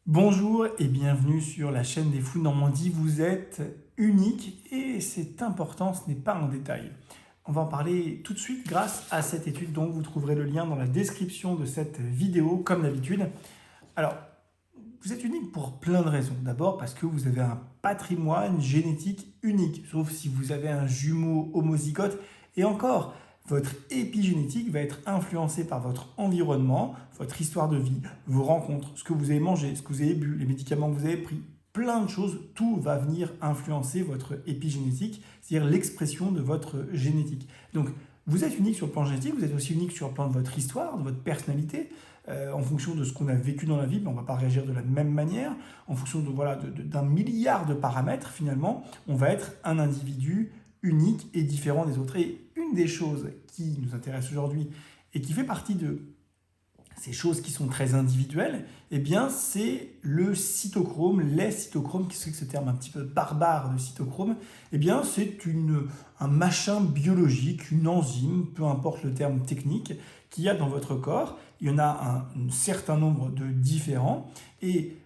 Bonjour et bienvenue sur la chaîne des Fous de Normandie. Vous êtes unique et c'est important, ce n'est pas un détail. On va en parler tout de suite grâce à cette étude dont vous trouverez le lien dans la description de cette vidéo comme d'habitude. Alors, vous êtes unique pour plein de raisons. D'abord parce que vous avez un patrimoine génétique unique, sauf si vous avez un jumeau homozygote. Et encore, votre épigénétique va être influencée par votre environnement, votre histoire de vie, vos rencontres, ce que vous avez mangé, ce que vous avez bu, les médicaments que vous avez pris. Plein de choses, tout va venir influencer votre épigénétique, c'est-à-dire l'expression de votre génétique. Donc, vous êtes unique sur le plan génétique, vous êtes aussi unique sur le plan de votre histoire, de votre personnalité. En fonction de ce qu'on a vécu dans la vie, on ne va pas réagir de la même manière. En fonction d'un milliard de paramètres, finalement, on va être un individu unique et différent des autres. Et une des choses qui nous intéresse aujourd'hui et qui fait partie de ces choses qui sont très individuelles, eh bien, c'est le cytochrome, les cytochromes, qu'est-ce que ce terme un petit peu barbare de cytochrome? Eh bien, c'est un machin biologique, une enzyme, peu importe le terme technique, qu'il y a dans votre corps. Il y en a un certain nombre de différents et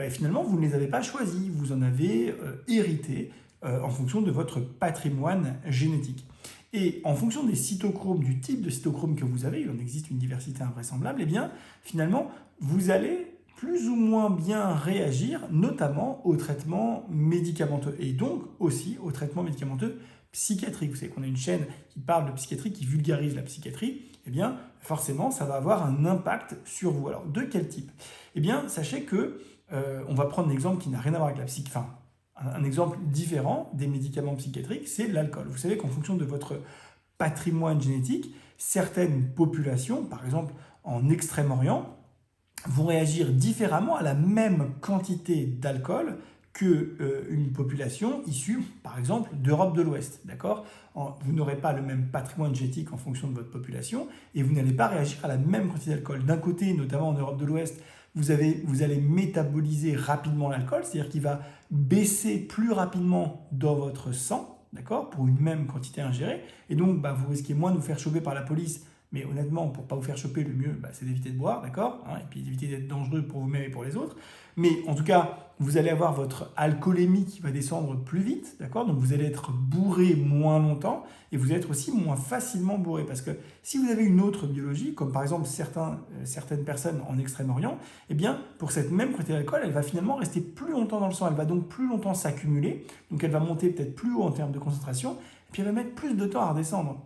finalement, vous ne les avez pas choisis, vous en avez hérité en fonction de votre patrimoine génétique. Et en fonction des cytochromes, du type de cytochrome que vous avez, il en existe une diversité invraisemblable, et bien finalement, vous allez plus ou moins bien réagir, notamment au traitement médicamenteux et donc aussi au traitement médicamenteux psychiatrique. Vous savez qu'on a une chaîne qui parle de psychiatrie, qui vulgarise la psychiatrie, et bien forcément, ça va avoir un impact sur vous. Alors, de quel type? Eh bien, sachez que, on va prendre un exemple qui n'a rien à voir avec la psychiatrie, enfin, un exemple différent des médicaments psychiatriques, c'est l'alcool. Vous savez qu'en fonction de votre patrimoine génétique, certaines populations, par exemple en Extrême-Orient, vont réagir différemment à la même quantité d'alcool qu'une population issue, par exemple, d'Europe de l'Ouest. D'accord? Vous n'aurez pas le même patrimoine génétique en fonction de votre population et vous n'allez pas réagir à la même quantité d'alcool. D'un côté, notamment en Europe de l'Ouest, vous allez métaboliser rapidement l'alcool, c'est-à-dire qu'il va baisser plus rapidement dans votre sang, d'accord, pour une même quantité ingérée, et donc vous risquez moins de vous faire choper par la police. Mais honnêtement, pour ne pas vous faire choper, le mieux, c'est d'éviter de boire, d'accord, et puis d'éviter d'être dangereux pour vous-même et pour les autres. Mais en tout cas, vous allez avoir votre alcoolémie qui va descendre plus vite, d'accord. Donc vous allez être bourré moins longtemps et vous allez être aussi moins facilement bourré. Parce que si vous avez une autre biologie, comme par exemple certaines personnes en Extrême-Orient, eh bien, pour cette même quantité d'alcool, elle va finalement rester plus longtemps dans le sang. Elle va donc plus longtemps s'accumuler. Donc elle va monter peut-être plus haut en termes de concentration. Et puis elle va mettre plus de temps à redescendre.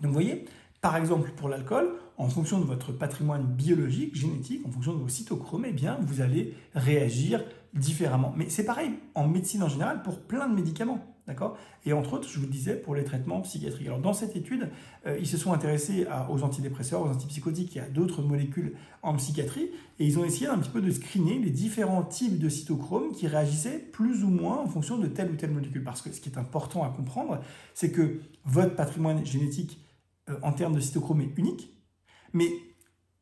Donc vous voyez, par exemple, pour l'alcool, en fonction de votre patrimoine biologique, génétique, en fonction de vos cytochromes, eh bien, vous allez réagir différemment. Mais c'est pareil en médecine en général pour plein de médicaments, d'accord? Et entre autres, je vous le disais, pour les traitements psychiatriques. Alors, dans cette étude, ils se sont intéressés aux antidépresseurs, aux antipsychotiques et à d'autres molécules en psychiatrie, et ils ont essayé un petit peu de screener les différents types de cytochromes qui réagissaient plus ou moins en fonction de telle ou telle molécule. Parce que ce qui est important à comprendre, c'est que votre patrimoine génétique en termes de cytochrome est unique, mais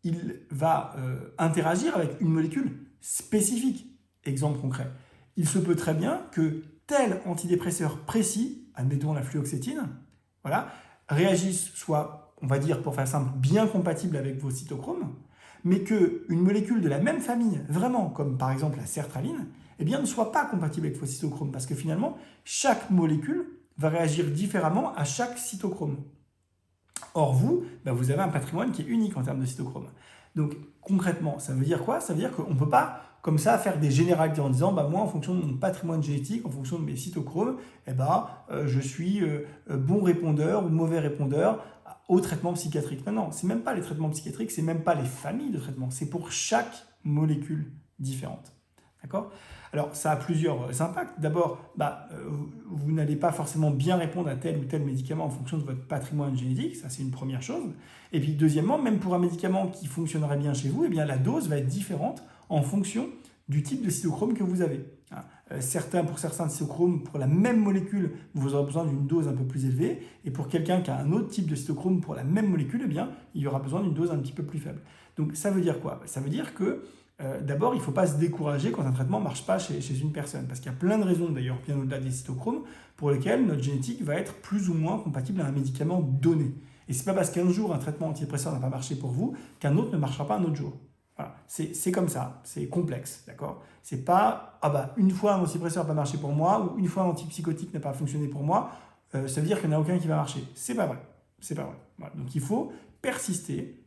il va interagir avec une molécule spécifique. Exemple concret, il se peut très bien que tel antidépresseur précis, admettons la fluoxétine, voilà, réagisse, soit, on va dire pour faire simple, bien compatible avec vos cytochromes, mais qu'une molécule de la même famille, vraiment, comme par exemple la sertraline, eh bien, ne soit pas compatible avec vos cytochromes, parce que finalement, chaque molécule va réagir différemment à chaque cytochrome. Or, vous, vous avez un patrimoine qui est unique en termes de cytochrome. Donc, concrètement, ça veut dire quoi? Ça veut dire qu'on ne peut pas, comme ça, faire des généralités en disant, moi, en fonction de mon patrimoine génétique, en fonction de mes cytochromes, je suis bon répondeur ou mauvais répondeur au traitement psychiatrique. Non, non, c'est même pas les traitements psychiatriques, c'est même pas les familles de traitements, c'est pour chaque molécule différente. D'accord? Alors, ça a plusieurs impacts. D'abord, vous n'allez pas forcément bien répondre à tel ou tel médicament en fonction de votre patrimoine génétique, ça c'est une première chose. Et puis deuxièmement, même pour un médicament qui fonctionnerait bien chez vous, eh bien, la dose va être différente en fonction du type de cytochrome que vous avez. Pour certains cytochromes, pour la même molécule, vous aurez besoin d'une dose un peu plus élevée, et pour quelqu'un qui a un autre type de cytochrome pour la même molécule, eh bien, il y aura besoin d'une dose un petit peu plus faible. Donc ça veut dire quoi? Ça veut dire que d'abord, il ne faut pas se décourager quand un traitement ne marche pas chez une personne, parce qu'il y a plein de raisons, d'ailleurs, bien au-delà des cytochromes, pour lesquelles notre génétique va être plus ou moins compatible à un médicament donné. Et ce n'est pas parce qu'un jour, un traitement antidépresseur n'a pas marché pour vous, qu'un autre ne marchera pas un autre jour. Voilà. c'est comme ça, c'est complexe, d'accord? C'est pas, ah bah, une fois un antidépresseur n'a pas marché pour moi, ou une fois un antipsychotique n'a pas fonctionné pour moi, ça veut dire qu'il n'y en a aucun qui va marcher. C'est pas vrai, c'est pas vrai. Voilà. Donc il faut persister,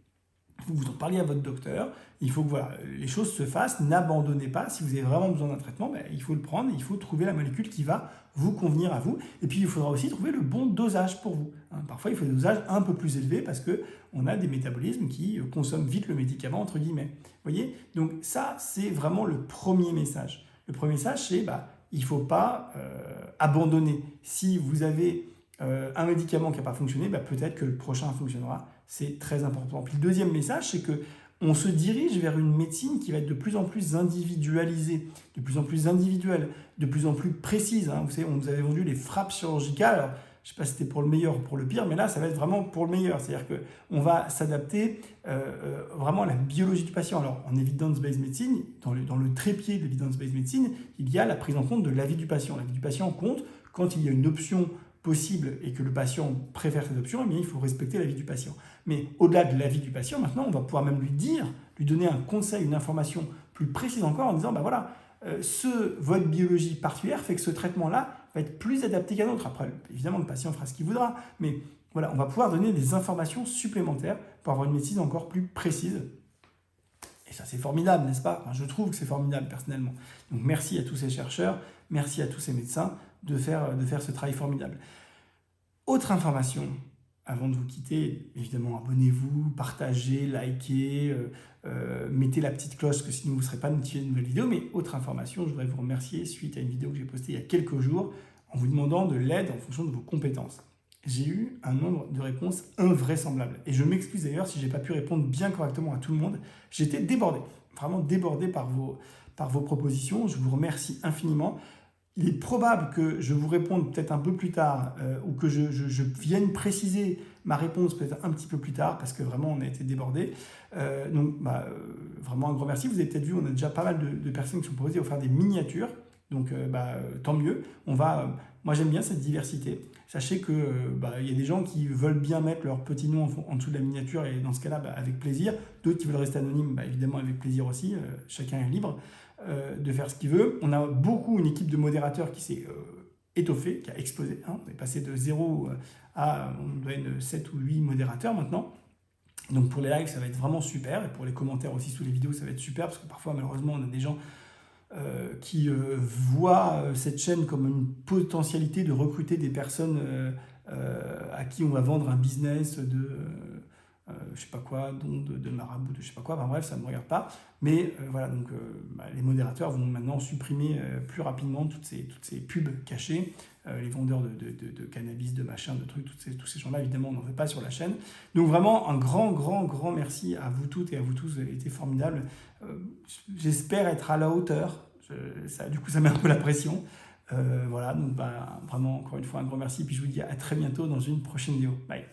il faut que vous en parliez à votre docteur, il faut que voilà, les choses se fassent, n'abandonnez pas, si vous avez vraiment besoin d'un traitement, ben, il faut le prendre, il faut trouver la molécule qui va vous convenir à vous, et puis il faudra aussi trouver le bon dosage pour vous. Parfois il faut des dosages un peu plus élevés parce qu'on a des métabolismes qui consomment vite le médicament, entre guillemets. Vous voyez? Donc ça, c'est vraiment le premier message. Le premier message, c'est il ne faut pas abandonner. Si vous avez un médicament qui n'a pas fonctionné, peut-être que le prochain fonctionnera. C'est très important. Puis le deuxième message, c'est que on se dirige vers une médecine qui va être de plus en plus individualisée, de plus en plus individuelle, de plus en plus précise. Vous savez, on nous avait vendu les frappes chirurgicales. Alors, je ne sais pas si c'était pour le meilleur ou pour le pire, mais là, ça va être vraiment pour le meilleur. C'est-à-dire qu'on va s'adapter vraiment à la biologie du patient. Alors, en evidence-based medicine, dans le trépied de l'evidence-based medicine, il y a la prise en compte de l'avis du patient. L'avis du patient compte quand il y a une option possible et que le patient préfère cette option, eh bien, il faut respecter l'avis du patient. Mais au-delà de l'avis du patient, maintenant, on va pouvoir même lui donner un conseil, une information plus précise encore en disant, votre biologie particulière fait que ce traitement-là va être plus adapté qu'un autre. Après, évidemment, le patient fera ce qu'il voudra, mais voilà, on va pouvoir donner des informations supplémentaires pour avoir une médecine encore plus précise. Et ça, c'est formidable, n'est-ce pas? Je trouve que c'est formidable, personnellement. Donc, merci à tous ces chercheurs, merci à tous ces médecins de faire ce travail formidable. Autre information, avant de vous quitter, évidemment, abonnez-vous, partagez, likez, mettez la petite cloche, parce que sinon vous ne serez pas notifié de nouvelles vidéos. Mais autre information, je voudrais vous remercier suite à une vidéo que j'ai postée il y a quelques jours, en vous demandant de l'aide en fonction de vos compétences. J'ai eu un nombre de réponses invraisemblable. Et je m'excuse d'ailleurs si je n'ai pas pu répondre bien correctement à tout le monde. J'étais débordé, vraiment débordé par vos propositions. Je vous remercie infiniment. Il est probable que je vous réponde peut-être un peu plus tard ou que je vienne préciser ma réponse peut-être un petit peu plus tard parce que vraiment on a été débordé. Vraiment un grand merci. Vous avez peut-être vu, on a déjà pas mal de personnes qui sont proposées à faire des miniatures. Donc tant mieux. Moi j'aime bien cette diversité. Sachez que y a des gens qui veulent bien mettre leur petit nom en dessous de la miniature et dans ce cas-là avec plaisir. D'autres qui veulent rester anonymes, évidemment avec plaisir aussi. Chacun est libre de faire ce qu'il veut. On a une équipe de modérateurs qui s'est étoffée, qui a explosé. On est passé de 0 à on doit être 7 ou 8 modérateurs maintenant. Donc pour les likes, ça va être vraiment super. Et pour les commentaires aussi sous les vidéos, ça va être super parce que parfois, malheureusement, on a des gens qui voient cette chaîne comme une potentialité de recruter des personnes à qui on va vendre un business je sais pas quoi, de marabout, de je sais pas quoi, bref, ça ne me regarde pas. Mais les modérateurs vont maintenant supprimer plus rapidement toutes ces pubs cachées, les vendeurs de cannabis, de machin, de trucs, tous ces gens-là, évidemment, on n'en veut pas sur la chaîne. Donc vraiment, un grand merci à vous toutes et à vous tous, vous avez été formidables. J'espère être à la hauteur, du coup ça met un peu la pression. Vraiment, encore une fois, un grand merci, puis je vous dis à très bientôt dans une prochaine vidéo. Bye.